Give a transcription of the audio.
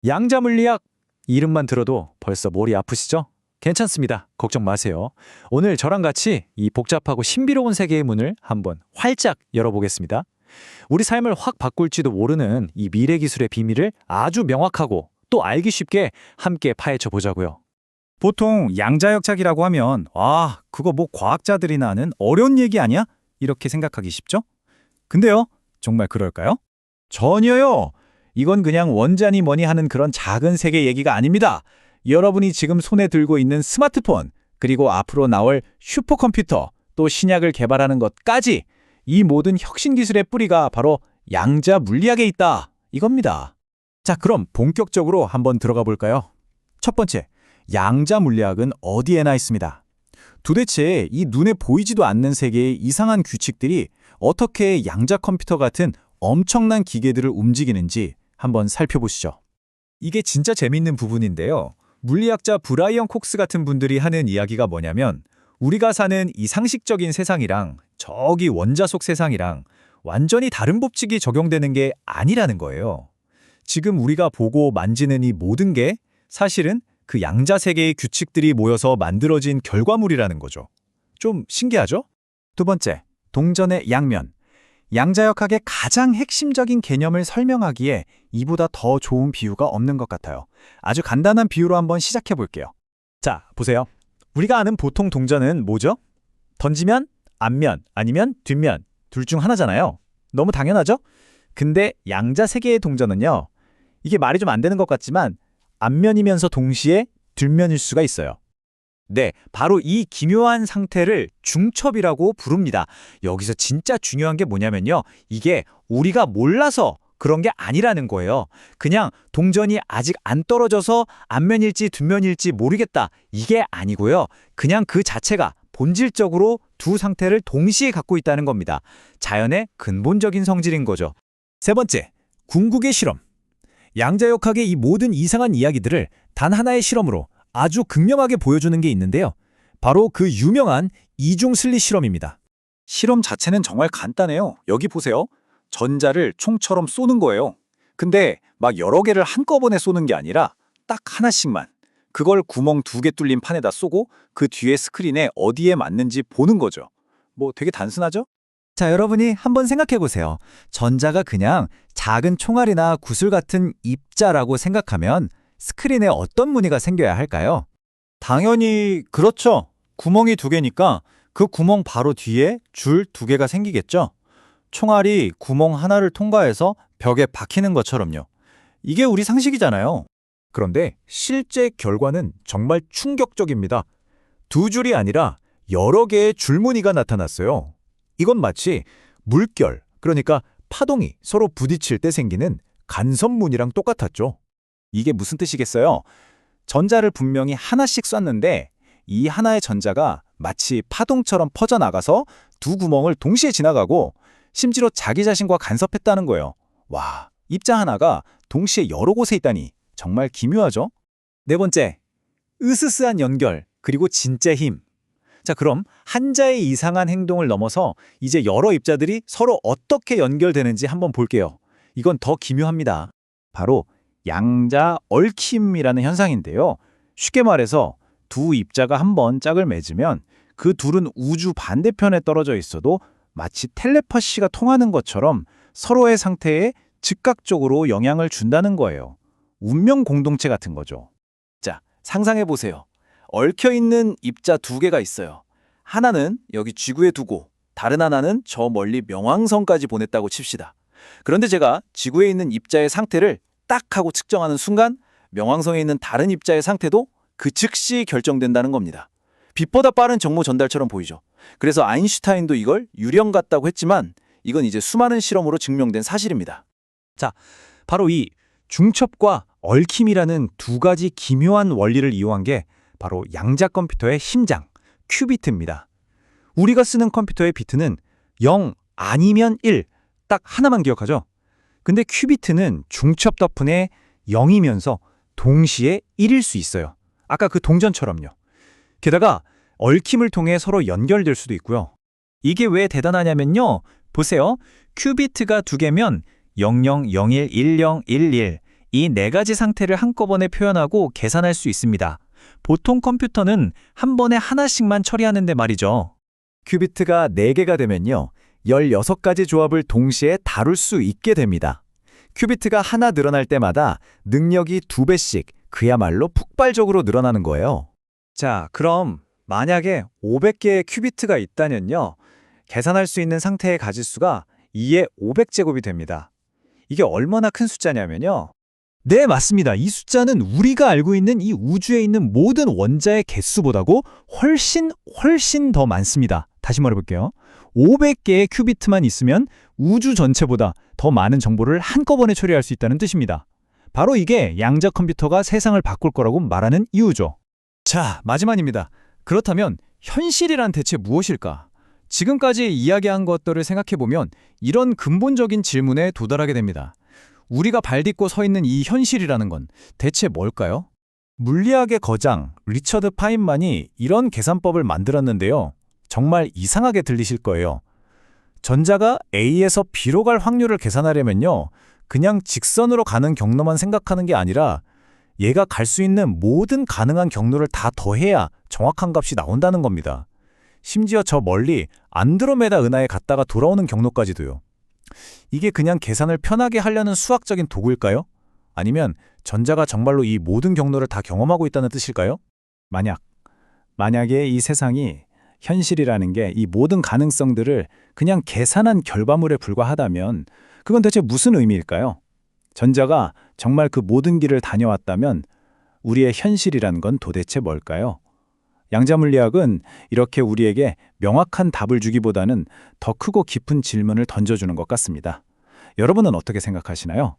양자 물리학 이름만 들어도 벌써 머리 아프시죠? 괜찮습니다. 걱정 마세요. 오늘 저랑 같이 이 복잡하고 신비로운 세계의 문을 한번 활짝 열어보겠습니다. 우리 삶을 확 바꿀지도 모르는 이 미래 기술의 비밀을 아주 명확하고 또 알기 쉽게 함께 파헤쳐 보자고요. 보통 양자역학이라고 하면 그거 뭐 과학자들이나 하는 어려운 얘기 아니야? 이렇게 생각하기 쉽죠? 근데요, 정말 그럴까요? 전혀요. 이건 그냥 원자니 뭐니 하는 그런 작은 세계 얘기가 아닙니다. 여러분이 지금 손에 들고 있는 스마트폰, 그리고 앞으로 나올 슈퍼컴퓨터, 또 신약을 개발하는 것까지 이 모든 혁신 기술의 뿌리가 바로 양자 물리학에 있다. 이겁니다. 자, 그럼 본격적으로 한번 들어가 볼까요? 첫 번째, 양자 물리학은 어디에나 있습니다. 도대체 이 눈에 보이지도 않는 세계의 이상한 규칙들이 어떻게 양자 컴퓨터 같은 엄청난 기계들을 움직이는지 한번 살펴보시죠. 이게 진짜 재밌는 부분인데요. 물리학자 브라이언 콕스 같은 분들이 하는 이야기가 뭐냐면 우리가 사는 이 상식적인 세상이랑 저기 원자 속 세상이랑 완전히 다른 법칙이 적용되는 게 아니라는 거예요. 지금 우리가 보고 만지는 이 모든 게 사실은 그 양자 세계의 규칙들이 모여서 만들어진 결과물이라는 거죠. 좀 신기하죠? 두 번째, 동전의 양면. 양자역학의 가장 핵심적인 개념을 설명하기에 이보다 더 좋은 비유가 없는 것 같아요. 아주 간단한 비유로 한번 시작해 볼게요. 자, 보세요. 우리가 아는 보통 동전은 뭐죠? 던지면 앞면 아니면 뒷면 둘 중 하나잖아요. 너무 당연하죠? 근데 양자 세계의 동전은요. 이게 말이 좀 안 되는 것 같지만 앞면이면서 동시에 뒷면일 수가 있어요. 네, 바로 이 기묘한 상태를 중첩이라고 부릅니다. 여기서 진짜 중요한 게 뭐냐면요. 이게 우리가 몰라서 그런 게 아니라는 거예요. 그냥 동전이 아직 안 떨어져서 앞면일지 뒷면일지 모르겠다. 이게 아니고요. 그냥 그 자체가 본질적으로 두 상태를 동시에 갖고 있다는 겁니다. 자연의 근본적인 성질인 거죠. 세 번째, 궁극의 실험. 양자역학의 이 모든 이상한 이야기들을 단 하나의 실험으로 아주 극명하게 보여주는 게 있는데요. 바로 그 유명한 이중슬릿 실험입니다. 실험 자체는 정말 간단해요. 여기 보세요. 전자를 총처럼 쏘는 거예요. 근데 막 여러 개를 한꺼번에 쏘는 게 아니라 딱 하나씩만. 그걸 구멍 2개 뚫린 판에다 쏘고 그 뒤에 스크린에 어디에 맞는지 보는 거죠. 뭐 되게 단순하죠? 자, 여러분이 한번 생각해 보세요. 전자가 그냥 작은 총알이나 구슬 같은 입자라고 생각하면 스크린에 어떤 무늬가 생겨야 할까요? 당연히 그렇죠. 구멍이 2개니까 그 구멍 바로 뒤에 줄 2개가 생기겠죠? 총알이 구멍 하나를 통과해서 벽에 박히는 것처럼요. 이게 우리 상식이잖아요. 그런데 실제 결과는 정말 충격적입니다. 2줄이 아니라 여러 개의 줄무늬가 나타났어요. 이건 마치 물결, 그러니까 파동이 서로 부딪힐 때 생기는 간섭무늬랑 똑같았죠. 이게 무슨 뜻이겠어요? 전자를 분명히 하나씩 쐈는데 이 하나의 전자가 마치 파동처럼 퍼져나가서 두 구멍을 동시에 지나가고 심지어 자기 자신과 간섭했다는 거예요. 와, 입자 하나가 동시에 여러 곳에 있다니 정말 기묘하죠? 네 번째, 으스스한 연결, 그리고 진짜 힘. 자, 그럼 한자의 이상한 행동을 넘어서 이제 여러 입자들이 서로 어떻게 연결되는지 한번 볼게요. 이건 더 기묘합니다. 바로 양자 얽힘이라는 현상인데요. 쉽게 말해서 두 입자가 한번 짝을 맺으면 그 둘은 우주 반대편에 떨어져 있어도 마치 텔레파시가 통하는 것처럼 서로의 상태에 즉각적으로 영향을 준다는 거예요. 운명 공동체 같은 거죠. 자, 상상해 보세요. 얽혀있는 입자 2개가 있어요. 하나는 여기 지구에 두고 다른 하나는 저 멀리 명왕성까지 보냈다고 칩시다. 그런데 제가 지구에 있는 입자의 상태를 딱 하고 측정하는 순간 명왕성에 있는 다른 입자의 상태도 그 즉시 결정된다는 겁니다. 빛보다 빠른 정보 전달처럼 보이죠. 그래서 아인슈타인도 이걸 유령 같다고 했지만 이건 이제 수많은 실험으로 증명된 사실입니다. 자, 바로 이 중첩과 얽힘이라는 2가지 기묘한 원리를 이용한 게 바로 양자 컴퓨터의 심장, 큐비트입니다. 우리가 쓰는 컴퓨터의 비트는 0 아니면 1, 딱 하나만 기억하죠? 근데 큐비트는 중첩 덕분에 0이면서 동시에 1일 수 있어요. 아까 그 동전처럼요. 게다가 얽힘을 통해 서로 연결될 수도 있고요. 이게 왜 대단하냐면요. 보세요. 큐비트가 2개면 00, 01, 10, 11 이 네 가지 상태를 한꺼번에 표현하고 계산할 수 있습니다. 보통 컴퓨터는 한 번에 하나씩만 처리하는데 말이죠. 큐비트가 4개가 되면요. 16가지 조합을 동시에 다룰 수 있게 됩니다. 큐비트가 하나 늘어날 때마다 능력이 2배씩 그야말로 폭발적으로 늘어나는 거예요. 자, 그럼 만약에 500개의 큐비트가 있다면요. 계산할 수 있는 상태의 가지수가 2의 500제곱이 됩니다. 이게 얼마나 큰 숫자냐면요. 네, 맞습니다. 이 숫자는 우리가 알고 있는 이 우주에 있는 모든 원자의 개수보다고 훨씬 더 많습니다. 다시 말해볼게요. 500개의 큐비트만 있으면 우주 전체보다 더 많은 정보를 한꺼번에 처리할 수 있다는 뜻입니다. 바로 이게 양자 컴퓨터가 세상을 바꿀 거라고 말하는 이유죠. 자, 마지막입니다. 그렇다면 현실이란 대체 무엇일까? 지금까지 이야기한 것들을 생각해보면 이런 근본적인 질문에 도달하게 됩니다. 우리가 발딛고 서 있는 이 현실이라는 건 대체 뭘까요? 물리학의 거장 리처드 파인만이 이런 계산법을 만들었는데요. 정말 이상하게 들리실 거예요. 전자가 A에서 B로 갈 확률을 계산하려면요. 그냥 직선으로 가는 경로만 생각하는 게 아니라 얘가 갈 수 있는 모든 가능한 경로를 다 더해야 정확한 값이 나온다는 겁니다. 심지어 저 멀리 안드로메다 은하에 갔다가 돌아오는 경로까지도요. 이게 그냥 계산을 편하게 하려는 수학적인 도구일까요? 아니면 전자가 정말로 이 모든 경로를 다 경험하고 있다는 뜻일까요? 만약에 이 세상이 현실이라는 게 이 모든 가능성들을 그냥 계산한 결과물에 불과하다면 그건 대체 무슨 의미일까요? 전자가 정말 그 모든 길을 다녀왔다면 우리의 현실이라는 건 도대체 뭘까요? 양자물리학은 이렇게 우리에게 명확한 답을 주기보다는 더 크고 깊은 질문을 던져주는 것 같습니다. 여러분은 어떻게 생각하시나요?